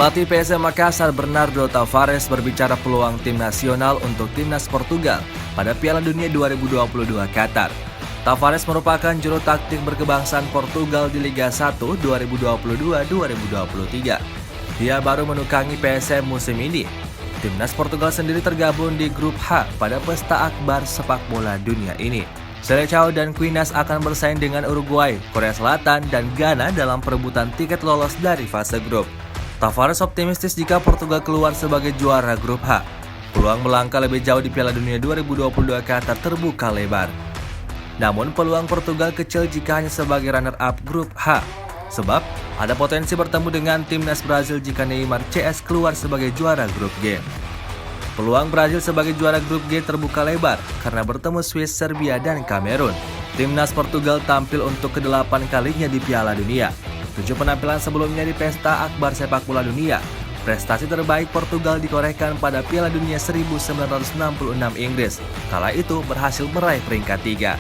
Pelatih PSM Makassar Bernardo Tavares berbicara peluang tim nasional untuk timnas Portugal pada Piala Dunia 2022 Qatar. Tavares merupakan juru taktik berkebangsaan Portugal di Liga 1 2022-2023. Dia baru menukangi PSM musim ini. Timnas Portugal sendiri tergabung di grup H pada pesta akbar sepak bola dunia ini. Seleção dan Quinas akan bersaing dengan Uruguay, Korea Selatan, dan Ghana dalam perebutan tiket lolos dari fase grup. Tavares optimistis jika Portugal keluar sebagai juara grup H. Peluang melangkah lebih jauh di Piala Dunia 2022 Qatar terbuka lebar. Namun peluang Portugal kecil jika hanya sebagai runner-up grup H. Sebab ada potensi bertemu dengan timnas Brazil jika Neymar CS keluar sebagai juara grup G. Peluang Brazil sebagai juara grup G terbuka lebar karena bertemu Swiss, Serbia, dan Kamerun. Timnas Portugal tampil untuk ke-8 kalinya di Piala Dunia. 7 penampilan sebelumnya di pesta akbar sepak bola dunia. Prestasi terbaik Portugal ditorehkan pada Piala Dunia 1966 Inggris. Kala itu berhasil meraih peringkat 3.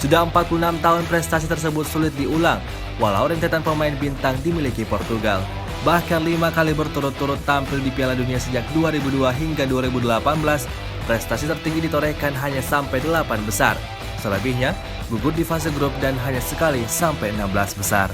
Sudah 46 tahun prestasi tersebut sulit diulang, walau rentetan pemain bintang dimiliki Portugal. Bahkan 5 kali berturut-turut tampil di Piala Dunia sejak 2002 hingga 2018, prestasi tertinggi ditorehkan hanya sampai 8 besar. Selebihnya, gugur di fase grup dan hanya sekali sampai 16 besar.